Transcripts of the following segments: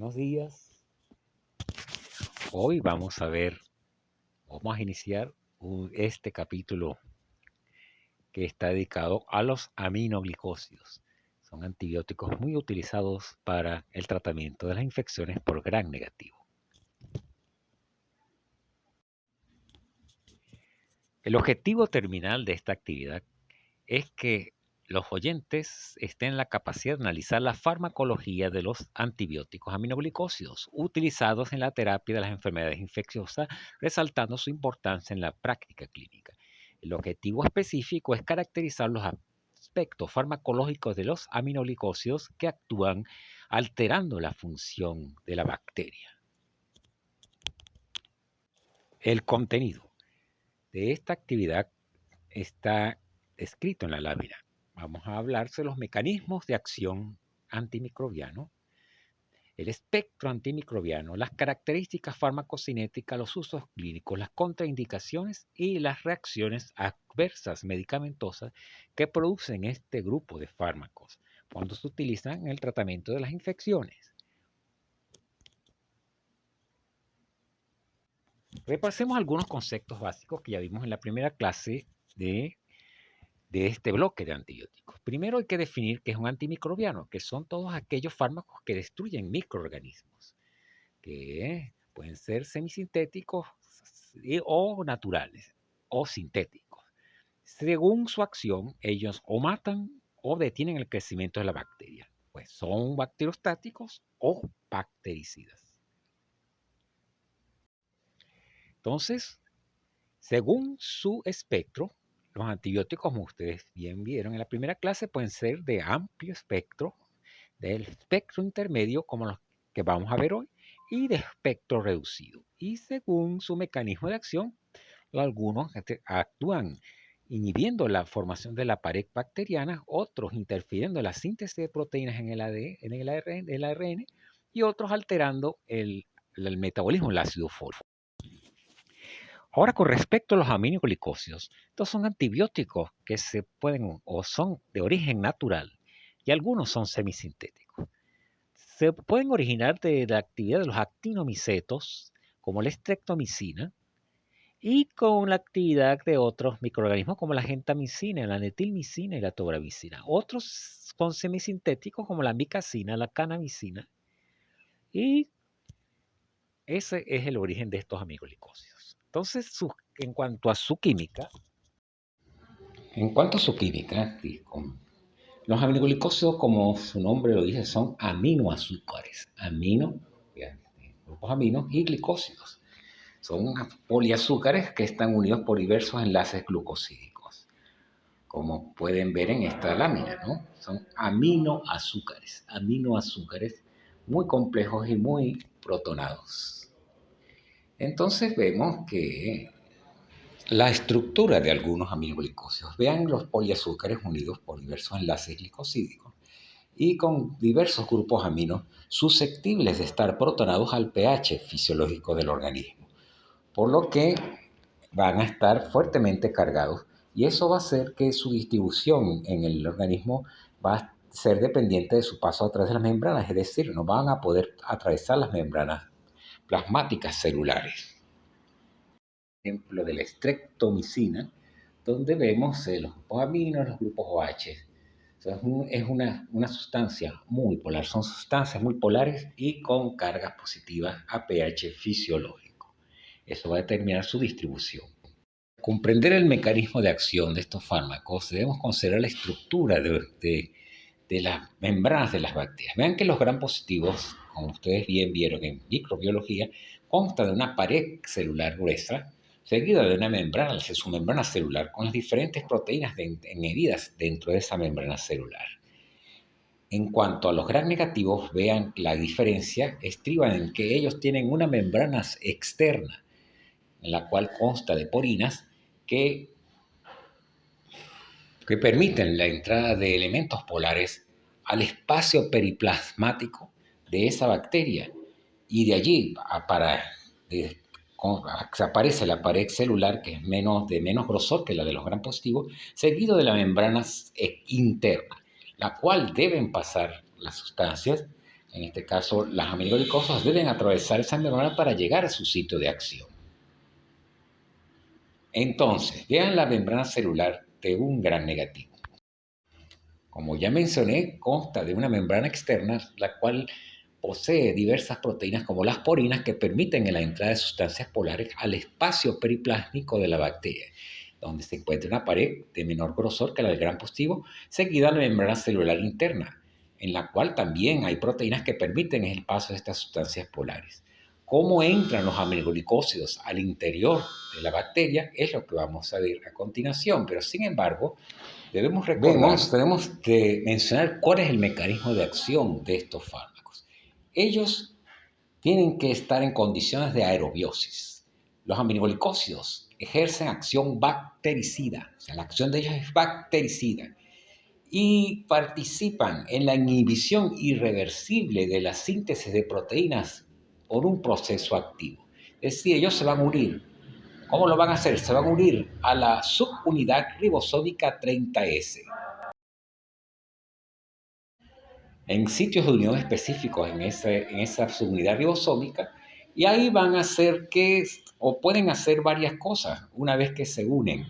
Buenos días. Hoy vamos a iniciar este capítulo que está dedicado a los aminoglicosidos. Son antibióticos muy utilizados para el tratamiento de las infecciones por gram negativo. El objetivo terminal de esta actividad es que los oyentes estén en la capacidad de analizar la farmacología de los antibióticos aminoglicósidos utilizados en la terapia de las enfermedades infecciosas, resaltando su importancia en la práctica clínica. El objetivo específico es caracterizar los aspectos farmacológicos de los aminoglicósidos que actúan alterando la función de la bacteria. El contenido de esta actividad está escrito en la lámina. Vamos a hablar de los mecanismos de acción antimicrobiano, el espectro antimicrobiano, las características farmacocinéticas, los usos clínicos, las contraindicaciones y las reacciones adversas medicamentosas que producen este grupo de fármacos cuando se utilizan en el tratamiento de las infecciones. Repasemos algunos conceptos básicos que ya vimos en la primera clase de este bloque de antibióticos. Primero hay que definir qué es un antimicrobiano, que son todos aquellos fármacos que destruyen microorganismos, que pueden ser semisintéticos o naturales o sintéticos. Según su acción, ellos o matan o detienen el crecimiento de la bacteria, pues son bacteriostáticos o bactericidas. Entonces, según su espectro, los antibióticos, como ustedes bien vieron en la primera clase, pueden ser de amplio espectro, del espectro intermedio, como los que vamos a ver hoy, y de espectro reducido. Y según su mecanismo de acción, algunos actúan inhibiendo la formación de la pared bacteriana, otros interfiriendo en la síntesis de proteínas en el ARN y otros alterando el metabolismo del ácido fólico. Ahora, con respecto a los aminoglicósidos, estos son antibióticos que se pueden o son de origen natural y algunos son semisintéticos. Se pueden originar de la actividad de los actinomicetos, como la streptomicina, y con la actividad de otros microorganismos como la gentamicina, la netilmicina y la tobramicina. Otros son semisintéticos como la micacina, la canamicina, y ese es el origen de estos aminoglicósidos. Entonces, en cuanto a su química, los aminoglicósidos, como su nombre lo dice, son aminoazúcares. Grupos aminos y glicósidos. Son poliazúcares que están unidos por diversos enlaces glucosídicos, como pueden ver en esta lámina, ¿no? Son aminoazúcares muy complejos y muy protonados. Entonces vemos que la estructura de algunos aminoglicósidos. Vean los poliazúcares unidos por diversos enlaces glicosídicos y con diversos grupos aminos susceptibles de estar protonados al pH fisiológico del organismo, por lo que van a estar fuertemente cargados y eso va a hacer que su distribución en el organismo va a ser dependiente de su paso a través de las membranas, es decir, no van a poder atravesar las membranas plasmáticas celulares. Ejemplo de la streptomicina, donde vemos los grupos aminos, los grupos OH. Es una sustancia muy polar, son sustancias muy polares y con cargas positivas a pH fisiológico. Eso va a determinar su distribución. Para comprender el mecanismo de acción de estos fármacos, debemos considerar la estructura de las membranas de las bacterias. Vean que los gram positivos, como ustedes bien vieron en microbiología, consta de una pared celular gruesa, seguida de una membrana, su membrana celular, con las diferentes proteínas medidas dentro de esa membrana celular. En cuanto a los gram negativos, vean la diferencia, estriban en que ellos tienen una membrana externa, en la cual consta de porinas que permiten la entrada de elementos polares al espacio periplasmático de esa bacteria y de allí aparece la pared celular que es de menos grosor que la de los gram positivos, seguido de la membrana interna, la cual deben pasar las sustancias En este caso, las aminoglicosas deben atravesar esa membrana para llegar a su sitio de acción. Entonces, vean la membrana celular de un gran negativo. Como ya mencioné, consta de una membrana externa, la cual posee diversas proteínas como las porinas que permiten la entrada de sustancias polares al espacio periplásmico de la bacteria, donde se encuentra una pared de menor grosor que la del gran positivo, seguida de la membrana celular interna, en la cual también hay proteínas que permiten el paso de estas sustancias polares. Cómo entran los aminoglicósidos al interior de la bacteria es lo que vamos a ver a continuación, pero sin embargo, tenemos que mencionar cuál es el mecanismo de acción de estos fármacos. Ellos tienen que estar en condiciones de aerobiosis. Los aminoglicósidos ejercen acción bactericida, o sea, la acción de ellos es bactericida, y participan en la inhibición irreversible de la síntesis de proteínas por un proceso activo. Es decir, ellos se van a unir. ¿Cómo lo van a hacer? Se van a unir a la subunidad ribosómica 30S. En sitios de unión específicos en esa subunidad ribosómica, y ahí van a hacer o pueden hacer varias cosas una vez que se unen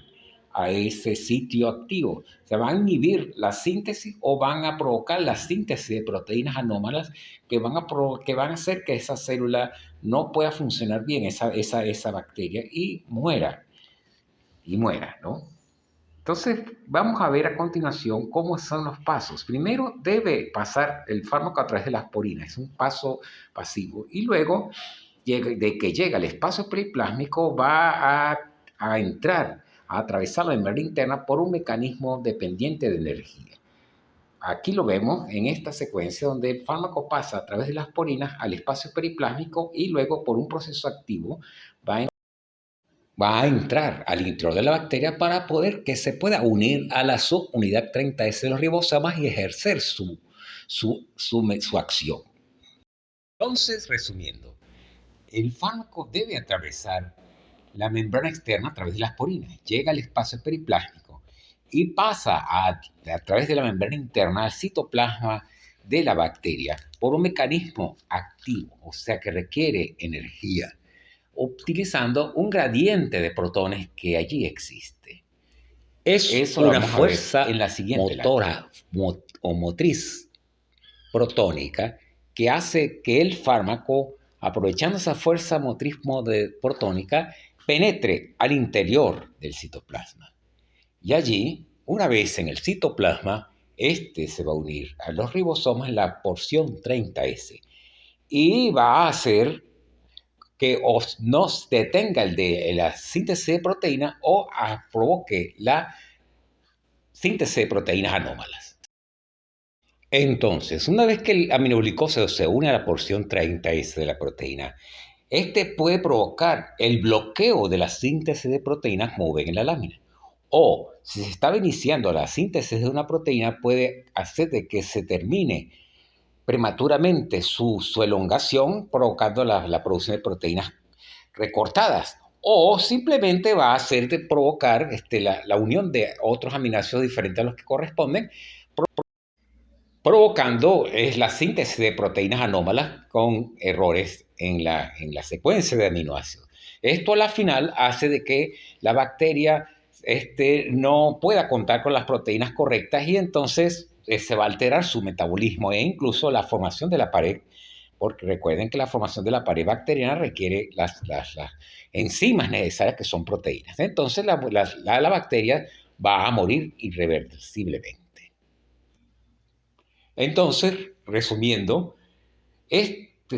a ese sitio activo. Se van a inhibir la síntesis o van a provocar la síntesis de proteínas anómalas que van a hacer que esa célula no pueda funcionar bien, esa bacteria, y muera, ¿no? Entonces, vamos a ver a continuación cómo son los pasos. Primero, debe pasar el fármaco a través de las porinas, es un paso pasivo. Y luego, de que llega al espacio periplásmico, va a entrar, a atravesar la membrana interna por un mecanismo dependiente de energía. Aquí lo vemos en esta secuencia donde el fármaco pasa a través de las porinas al espacio periplásmico y luego por un proceso activo va a entrar al interior de la bacteria para poder que se pueda unir a la subunidad 30S de los ribosomas y ejercer su acción. Entonces, resumiendo, el fármaco debe atravesar la membrana externa a través de las porinas, llega al espacio periplásmico y pasa a través de la membrana interna al citoplasma de la bacteria por un mecanismo activo, o sea que requiere energía, utilizando un gradiente de protones que allí existe. Es una fuerza en la siguiente motora o motriz protónica que hace que el fármaco, aprovechando esa fuerza motriz protónica, penetre al interior del citoplasma. Y allí, una vez en el citoplasma, este se va a unir a los ribosomas en la porción 30S y va a hacer que no detenga la síntesis de proteína o provoque la síntesis de proteínas anómalas. Entonces, una vez que el aminoglicósido se une a la porción 30S de la proteína, este puede provocar el bloqueo de la síntesis de proteínas, como ven en la lámina. O, si se estaba iniciando la síntesis de una proteína, puede hacer de que se termine prematuramente su elongación, provocando la producción de proteínas recortadas, o simplemente va a hacer de provocar la unión de otros aminoácidos diferentes a los que corresponden, provocando la síntesis de proteínas anómalas con errores en la secuencia de aminoácidos. Esto a la final hace de que la bacteria no pueda contar con las proteínas correctas y entonces se va a alterar su metabolismo e incluso la formación de la pared, porque recuerden que la formación de la pared bacteriana requiere las enzimas necesarias que son proteínas. Entonces la bacteria va a morir irreversiblemente. Entonces, resumiendo,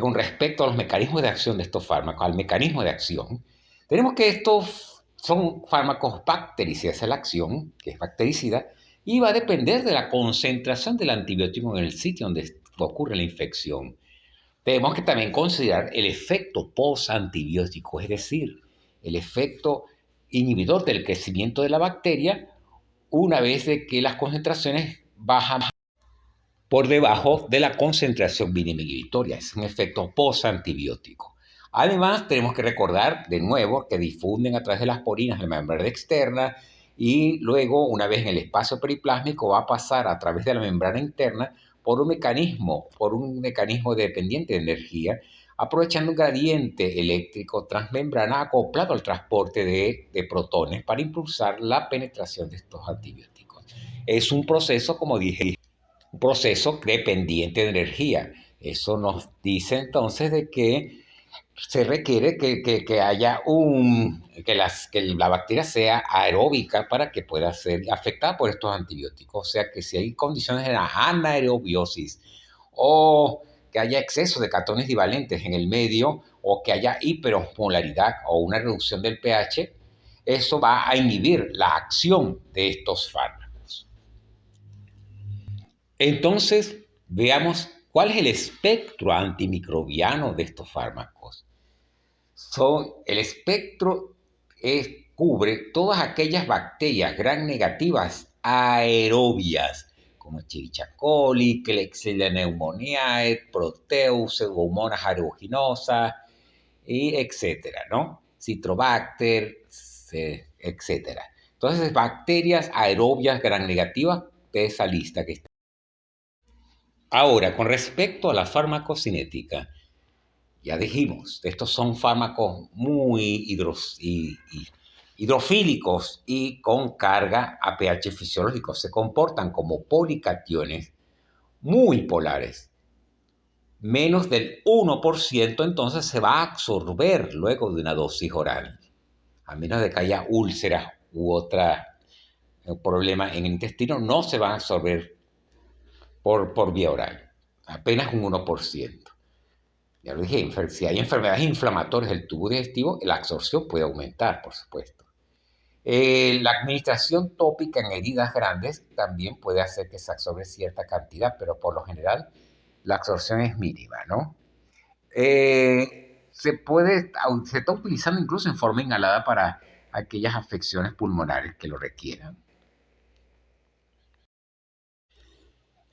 con respecto a los mecanismos de acción de estos fármacos, al mecanismo de acción, tenemos que estos son fármacos bactericidas, esa es la acción, que es bactericida, y va a depender de la concentración del antibiótico en el sitio donde ocurre la infección. Tenemos que también considerar el efecto postantibiótico, es decir, el efecto inhibidor del crecimiento de la bacteria una vez de que las concentraciones bajan por debajo de la concentración mínima inhibitoria. Es un efecto postantibiótico. Además, tenemos que recordar de nuevo que difunden a través de las porinas de la membrana externa y luego, una vez en el espacio periplásmico, va a pasar a través de la membrana interna por un mecanismo dependiente de energía, aprovechando un gradiente eléctrico transmembrana acoplado al transporte de protones para impulsar la penetración de estos antibióticos. Es un proceso, como dije, un proceso dependiente de energía. Eso nos dice entonces de que se requiere que haya que la bacteria sea aeróbica para que pueda ser afectada por estos antibióticos. O sea que si hay condiciones de anaerobiosis o que haya exceso de catones divalentes en el medio o que haya hiperosmolaridad o una reducción del pH, eso va a inhibir la acción de estos fármacos. Entonces, veamos cuál es el espectro antimicrobiano de estos fármacos. El espectro cubre todas aquellas bacterias gram negativas aerobias, como Escherichia coli, Klebsiella pneumoniae, Proteus, Pseudomonas aeruginosa, y etcétera, ¿no? Citrobacter, etcétera. Entonces, bacterias aerobias gram negativas de esa lista que está. Ahora, con respecto a la farmacocinética, ya dijimos, estos son fármacos muy hidrofílicos y con carga a pH fisiológico. Se comportan como policationes muy polares. Menos del 1% entonces se va a absorber luego de una dosis oral. A menos de que haya úlceras u otro problema en el intestino, no se va a absorber por vía oral. Apenas un 1%. Ya lo dije, si hay enfermedades inflamatorias del tubo digestivo, la absorción puede aumentar, por supuesto. La administración tópica en heridas grandes también puede hacer que se absorbe cierta cantidad, pero por lo general la absorción es mínima, ¿no? Se está utilizando incluso en forma inhalada para aquellas afecciones pulmonares que lo requieran.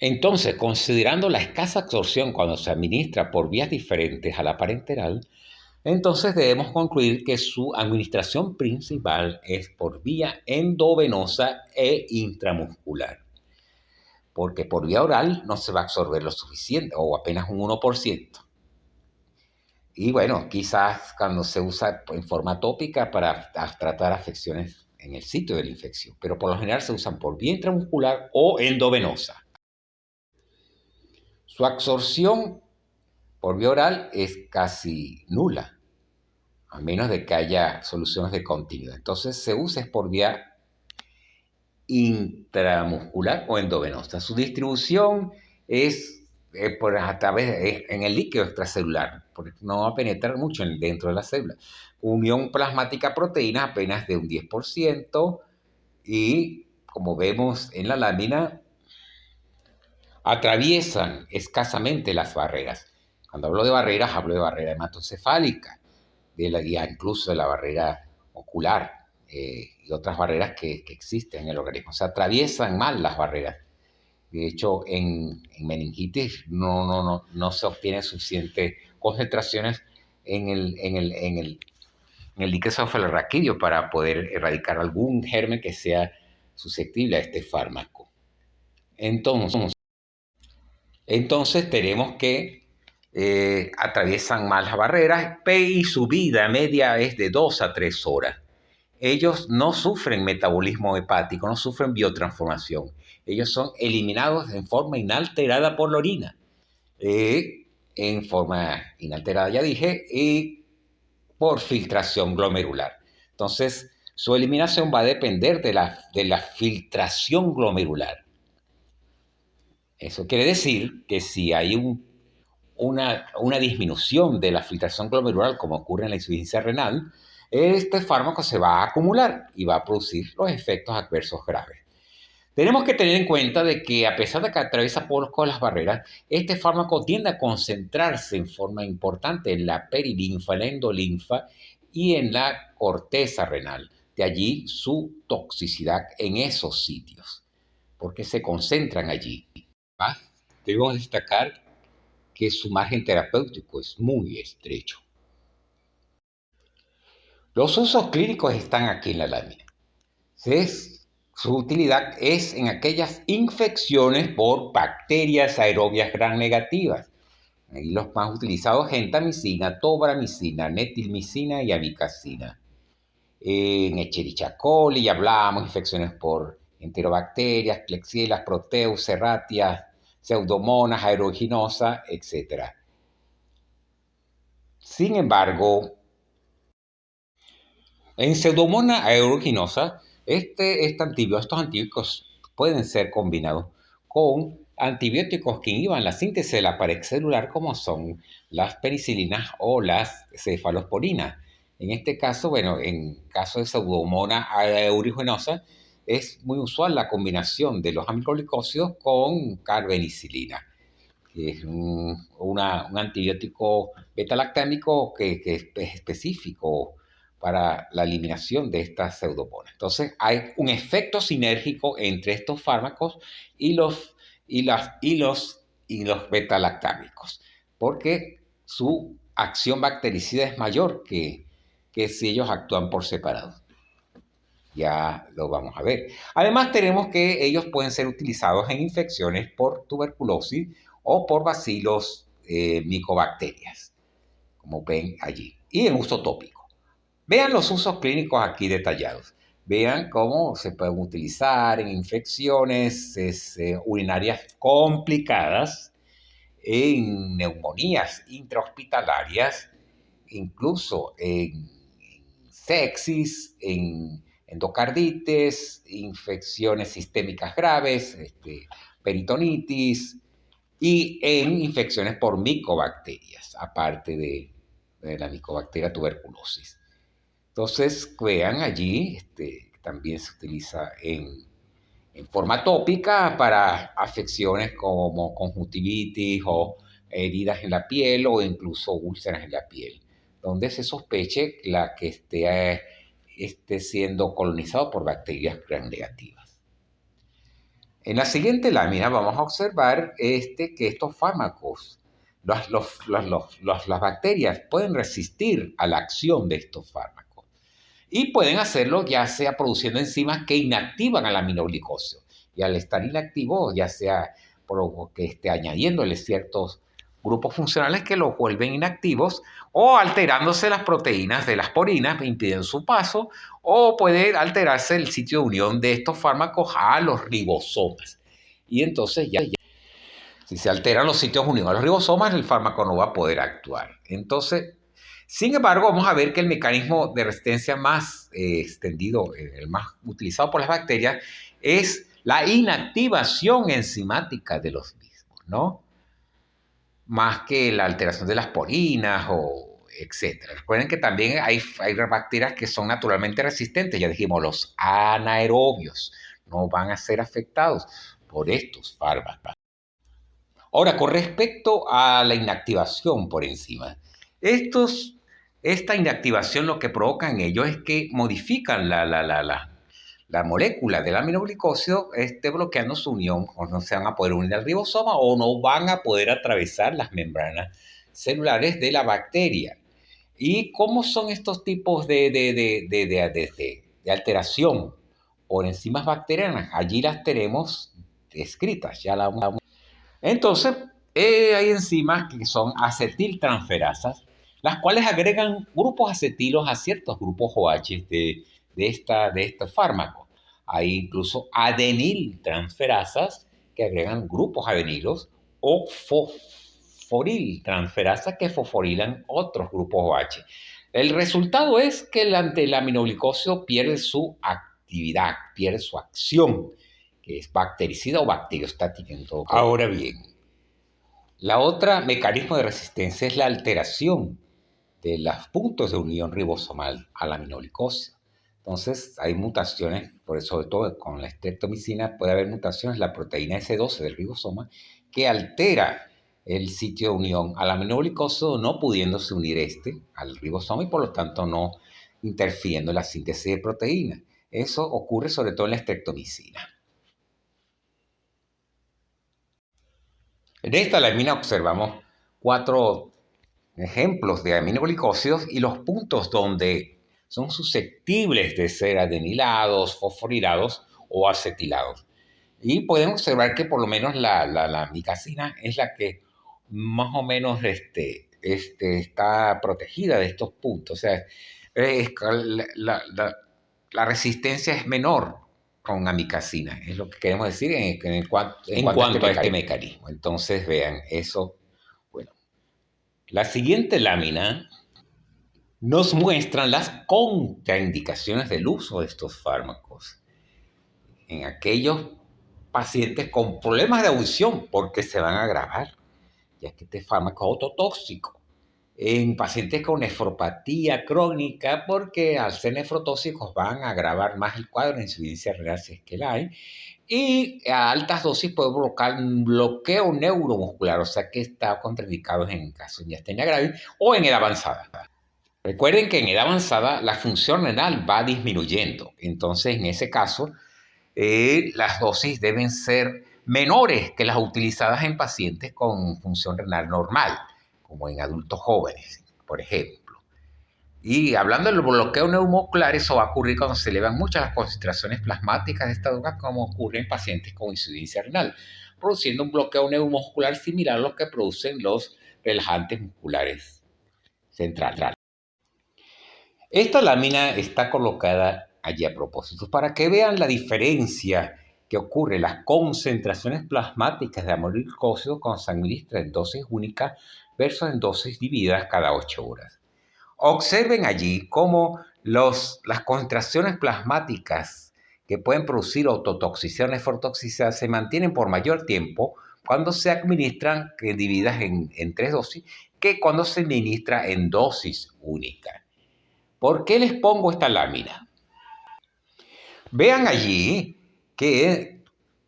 Entonces, considerando la escasa absorción cuando se administra por vías diferentes a la parenteral, entonces debemos concluir que su administración principal es por vía endovenosa e intramuscular, porque por vía oral no se va a absorber lo suficiente o apenas un 1%. Y bueno, quizás cuando se usa en forma tópica para tratar afecciones en el sitio de la infección, pero por lo general se usan por vía intramuscular o endovenosa. Su absorción por vía oral es casi nula, a menos de que haya soluciones de continuidad. Entonces se usa por vía intramuscular o endovenosa. Su distribución es a través en el líquido extracelular, porque no va a penetrar mucho dentro de la célula. Unión plasmática proteína apenas de un 10% y, como vemos en la lámina, atraviesan escasamente las barreras. Cuando hablo de barreras, hablo de barrera hematocefálica, incluso de la barrera ocular y otras barreras que existen en el organismo. Se atraviesan mal las barreras. De hecho, en meningitis no se obtienen suficientes concentraciones en el líquido cefalorraquídeo para poder erradicar algún germen que sea susceptible a este fármaco. Entonces tenemos que atraviesan mal las barreras y su vida media es de 2 a 3 horas. Ellos no sufren metabolismo hepático, no sufren biotransformación. Ellos son eliminados en forma inalterada por la orina. En forma inalterada, ya dije, y por filtración glomerular. Entonces, su eliminación va a depender de la filtración glomerular. Eso quiere decir que si hay una disminución de la filtración glomerular, como ocurre en la insuficiencia renal, este fármaco se va a acumular y va a producir los efectos adversos graves. Tenemos que tener en cuenta de que a pesar de que atraviesa por las barreras, este fármaco tiende a concentrarse en forma importante en la perilinfa, en la endolinfa y en la corteza renal. De allí su toxicidad en esos sitios, porque se concentran allí. Debemos destacar que su margen terapéutico es muy estrecho. Los usos clínicos están aquí en la lámina. Su utilidad es en aquellas infecciones por bacterias aerobias gram negativas. Ahí los más utilizados: gentamicina, tobramicina, netilmicina y amikacina. En Escherichia coli ya hablamos, infecciones por enterobacterias, Klebsiella, Proteus, Serratia, Pseudomonas aeruginosa, etc. Sin embargo, en Pseudomonas aeruginosa, estos antibióticos pueden ser combinados con antibióticos que inhiban la síntesis de la pared celular, como son las penicilinas o las cefalosporinas. En este caso, bueno, en caso de Pseudomonas aeruginosa, es muy usual la combinación de los aminoglicosidos con carbenicilina, que es un antibiótico beta-lactámico que es específico para la eliminación de estas pseudomonas. Entonces, hay un efecto sinérgico entre estos fármacos y los beta-lactámicos, porque su acción bactericida es mayor que si ellos actúan por separado. Ya lo vamos a ver. Además, tenemos que ellos pueden ser utilizados en infecciones por tuberculosis o por bacilos micobacterias, como ven allí, y en uso tópico. Vean los usos clínicos aquí detallados. Vean cómo se pueden utilizar en infecciones urinarias complicadas, en neumonías intrahospitalarias, incluso en sepsis, en endocarditis, infecciones sistémicas graves, peritonitis, y en infecciones por micobacterias, aparte de la micobacteria tuberculosis. Entonces, vean allí, también se utiliza en forma tópica para afecciones como conjuntivitis o heridas en la piel o incluso úlceras en la piel, donde se sospeche que esté siendo colonizado por bacterias gram negativas. En la siguiente lámina vamos a observar que estos fármacos, las bacterias pueden resistir a la acción de estos fármacos y pueden hacerlo ya sea produciendo enzimas que inactivan al aminoglicosio, y al estar inactivo ya sea porque esté añadiéndole ciertos grupos funcionales que los vuelven inactivos, o alterándose las proteínas de las porinas, impiden su paso, o puede alterarse el sitio de unión de estos fármacos a los ribosomas. Y entonces ya si se alteran los sitios unidos a los ribosomas, el fármaco no va a poder actuar. Entonces, sin embargo, vamos a ver que el mecanismo de resistencia más extendido, el más utilizado por las bacterias, es la inactivación enzimática de los mismos, ¿no? Más que la alteración de las porinas o etcétera. Recuerden que también hay bacterias que son naturalmente resistentes. Ya dijimos, los anaerobios no van a ser afectados por estos fármacos. Ahora, con respecto a la inactivación por enzima, esta inactivación lo que provoca en ellos es que modifican la molécula del aminoglicosio, bloqueando su unión, o no se van a poder unir al ribosoma o no van a poder atravesar las membranas celulares de la bacteria. ¿Y cómo son estos tipos de alteración por enzimas bacterianas? Allí las tenemos escritas, ya la entonces, hay enzimas que son acetiltransferasas, las cuales agregan grupos acetilos a ciertos grupos OH de estos fármacos. Hay incluso adeniltransferasas que agregan grupos adenilos, o fosforiltransferasas que fosforilan otros grupos OH. El resultado es que el aminoglicosio pierde su actividad, pierde su acción, que es bactericida o bacteriostática en todo caso. Ahora bien, la otra mecanismo de resistencia es la alteración de los puntos de unión ribosomal a la aminoglicosio. Entonces, hay mutaciones, por eso, sobre todo con la streptomicina, puede haber mutaciones en la proteína S12 del ribosoma que altera el sitio de unión al aminoglicosio, no pudiéndose unir al ribosoma y por lo tanto no interfiriendo en la síntesis de proteínas. Eso ocurre sobre todo en la streptomicina. En esta lámina observamos 4 ejemplos de aminoglicósidos y los puntos donde son susceptibles de ser adenilados, fosforilados o acetilados. Y podemos observar que por lo menos la amicacina es la que más o menos está protegida de estos puntos. O sea, la, la, la resistencia es menor con amicacina, es lo que queremos decir en cuanto a este mecanismo. Entonces, vean, eso, bueno. La siguiente lámina nos muestra las contraindicaciones del uso de estos fármacos en aquellos pacientes con problemas de audición, porque se van a agravar, ya que este fármaco es ototóxico. En pacientes con nefropatía crónica, porque al ser nefrotóxicos van a agravar más el cuadro de insuficiencia renal si es que la hay, y a altas dosis puede provocar un bloqueo neuromuscular, o sea que está contraindicado en caso de miastenia gravis o en edad avanzada. Recuerden que en edad avanzada la función renal va disminuyendo, entonces en ese caso las dosis deben ser menores que las utilizadas en pacientes con función renal normal, como en adultos jóvenes, por ejemplo. Y hablando del bloqueo neuromuscular, eso va a ocurrir cuando se elevan muchas las concentraciones plasmáticas de esta droga, como ocurre en pacientes con insuficiencia renal, produciendo un bloqueo neuromuscular similar a lo que producen los relajantes musculares centrales. Esta lámina está colocada allí a propósito para que vean la diferencia que ocurre en las concentraciones plasmáticas de amiloglicósido cuando se administra en dosis únicas versus en dosis divididas cada 8 horas. Observen allí cómo las concentraciones plasmáticas que pueden producir ototoxicidad o nefrotoxicidad se mantienen por mayor tiempo cuando se administran divididas en 3 dosis que cuando se administra en dosis única. ¿Por qué les pongo esta lámina? Vean allí que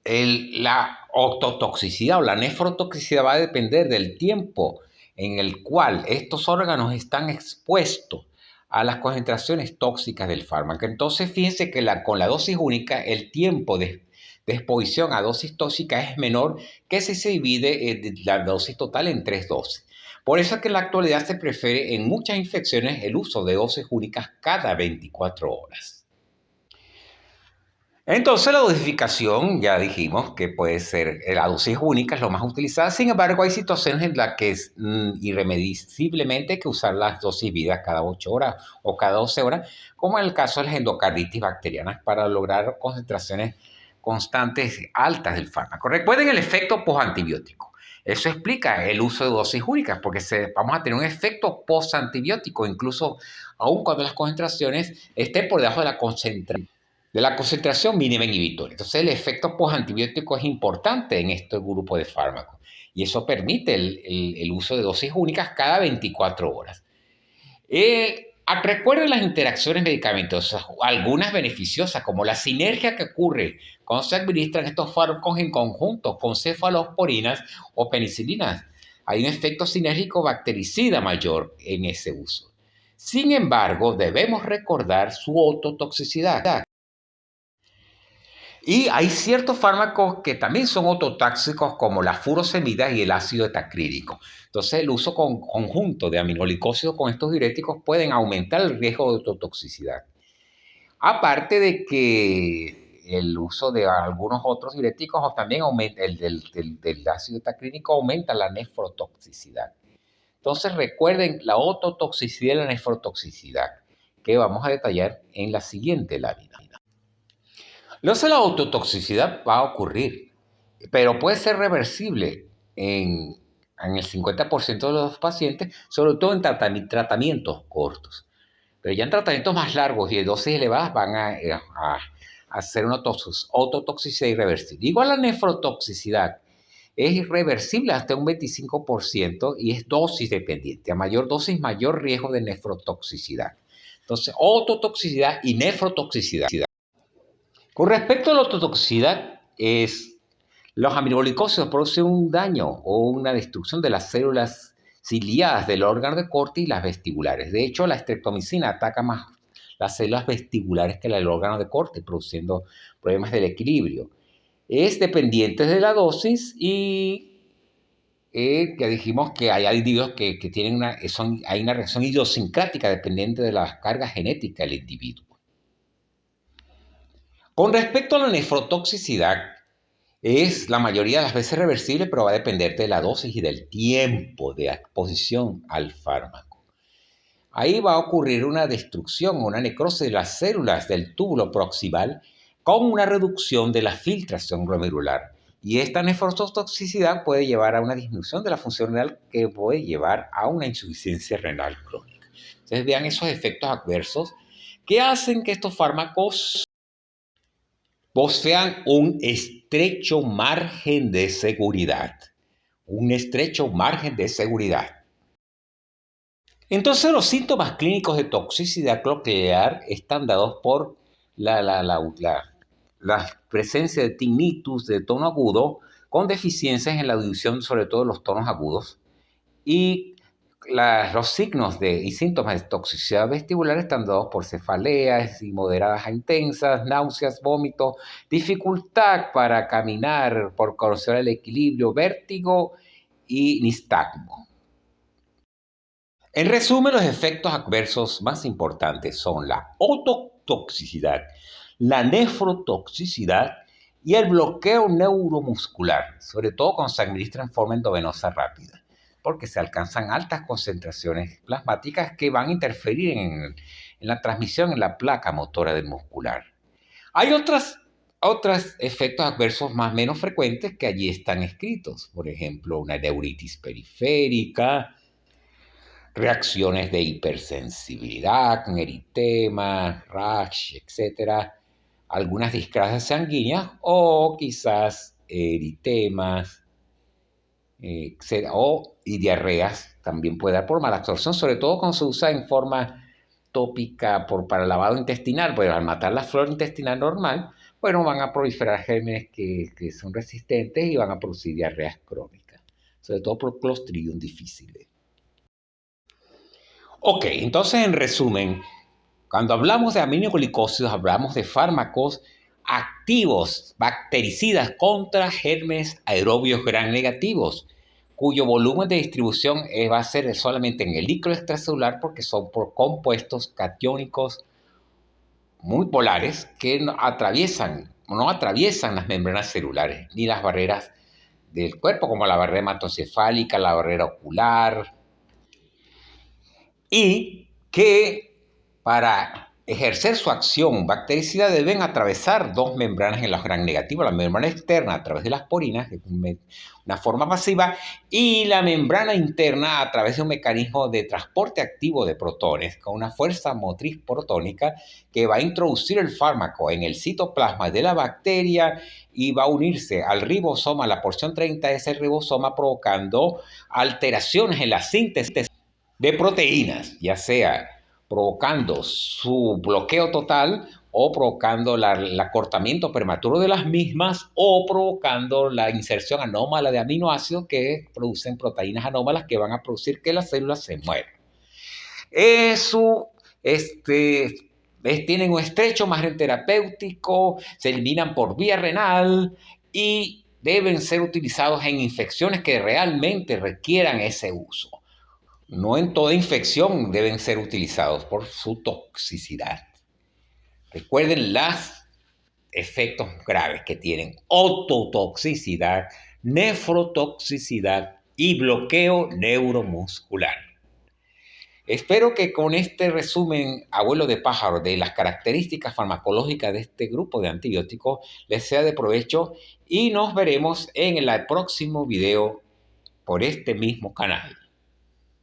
la ototoxicidad o la nefrotoxicidad va a depender del tiempo en el cual estos órganos están expuestos a las concentraciones tóxicas del fármaco. Entonces, fíjense que con la dosis única, el tiempo de exposición a dosis tóxica es menor que si se divide la dosis total en 3 dosis. Por eso es que en la actualidad se prefiere en muchas infecciones el uso de dosis únicas cada 24 horas. Entonces la dosificación, ya dijimos que puede ser, la dosis única es lo más utilizada, sin embargo hay situaciones en las que es irremisiblemente hay que usar las dosis vidas cada 8 horas o cada 12 horas, como en el caso de las endocarditis bacterianas, para lograr concentraciones constantes altas del fármaco. Recuerden el efecto postantibiótico. Eso explica el uso de dosis únicas, porque vamos a tener un efecto postantibiótico, incluso aun cuando las concentraciones estén por debajo de la concentración mínima inhibitoria. Entonces, el efecto postantibiótico es importante en este grupo de fármacos y eso permite el uso de dosis únicas cada 24 horas. Recuerden las interacciones medicamentosas, algunas beneficiosas, como la sinergia que ocurre cuando se administran estos fármacos en conjunto con cefalosporinas o penicilinas. Hay un efecto sinérgico bactericida mayor en ese uso. Sin embargo, debemos recordar su ototoxicidad. Y hay ciertos fármacos que también son ototóxicos, como la furosemida y el ácido etacrílico. Entonces, el uso conjunto de aminoglicósidos con estos diuréticos pueden aumentar el riesgo de ototoxicidad. Aparte de que el uso de algunos otros diuréticos también aumenta, del ácido etacrílico aumenta la nefrotoxicidad. Entonces, recuerden la ototoxicidad y la nefrotoxicidad, que vamos a detallar en la siguiente lámina. Luego la autotoxicidad va a ocurrir, pero puede ser reversible en el 50% de los pacientes, sobre todo en tratamientos cortos. Pero ya en tratamientos más largos y de dosis elevadas van a hacer una autotoxicidad irreversible. Igual la nefrotoxicidad es irreversible hasta un 25% y es dosis dependiente. A mayor dosis, mayor riesgo de nefrotoxicidad. Entonces, autotoxicidad y nefrotoxicidad. Con respecto a la ototoxicidad, los aminoglicósidos producen un daño o una destrucción de las células ciliadas del órgano de Corti y las vestibulares. De hecho, la estreptomicina ataca más las células vestibulares que la del órgano de Corti, produciendo problemas del equilibrio. Es dependiente de la dosis y ya dijimos que hay individuos que tienen hay una reacción idiosincrática dependiente de la carga genética del individuo. Con respecto a la nefrotoxicidad, es la mayoría de las veces reversible, pero va a depender de la dosis y del tiempo de exposición al fármaco. Ahí va a ocurrir una destrucción o una necrosis de las células del túbulo proximal con una reducción de la filtración glomerular. Y esta nefrotoxicidad puede llevar a una disminución de la función renal que puede llevar a una insuficiencia renal crónica. Entonces vean esos efectos adversos que hacen que estos fármacos posean un estrecho margen de seguridad. Un estrecho margen de seguridad. Entonces los síntomas clínicos de toxicidad coclear están dados por la presencia de tinnitus de tono agudo con deficiencias en la audición, sobre todo los tonos agudos, y los signos y síntomas de toxicidad vestibular están dados por cefaleas y moderadas a intensas, náuseas, vómitos, dificultad para caminar, por conocer el equilibrio, vértigo y nistagmo. En resumen, los efectos adversos más importantes son la ototoxicidad, la nefrotoxicidad y el bloqueo neuromuscular, sobre todo cuando se administra en forma endovenosa rápida, porque se alcanzan altas concentraciones plasmáticas que van a interferir en la transmisión en la placa motora del muscular. Hay otros efectos adversos más o menos frecuentes que allí están escritos, por ejemplo, una neuritis periférica, reacciones de hipersensibilidad, eritema, rash, etc. Algunas discrasias sanguíneas o quizás eritemas, y diarreas también puede dar por mala absorción, sobre todo cuando se usa en forma tópica para lavado intestinal, pues al matar la flora intestinal normal, bueno, van a proliferar gérmenes que son resistentes y van a producir diarreas crónicas, sobre todo por Clostridium difficile. Ok, entonces en resumen, cuando hablamos de aminoglicósidos, hablamos de fármacos activos, bactericidas contra gérmenes aerobios gram negativos, cuyo volumen de distribución va a ser solamente en el líquido extracelular porque son por compuestos catiónicos muy polares que no atraviesan las membranas celulares ni las barreras del cuerpo, como la barrera hematoencefálica, la barrera ocular, y que para ejercer su acción bactericida deben atravesar dos membranas en los gram negativos, la membrana externa a través de las porinas, que es una forma pasiva, y la membrana interna a través de un mecanismo de transporte activo de protones con una fuerza motriz protónica que va a introducir el fármaco en el citoplasma de la bacteria y va a unirse al ribosoma, la porción 30 de ese ribosoma, provocando alteraciones en la síntesis de proteínas, ya sea provocando su bloqueo total o provocando el acortamiento prematuro de las mismas o provocando la inserción anómala de aminoácidos que producen proteínas anómalas que van a producir que las células se mueran. Tienen un estrecho margen terapéutico, se eliminan por vía renal y deben ser utilizados en infecciones que realmente requieran ese uso. No en toda infección deben ser utilizados por su toxicidad. Recuerden los efectos graves que tienen: ototoxicidad, nefrotoxicidad y bloqueo neuromuscular. Espero que con este resumen, abuelo de pájaro, de las características farmacológicas de este grupo de antibióticos les sea de provecho y nos veremos en el próximo video por este mismo canal.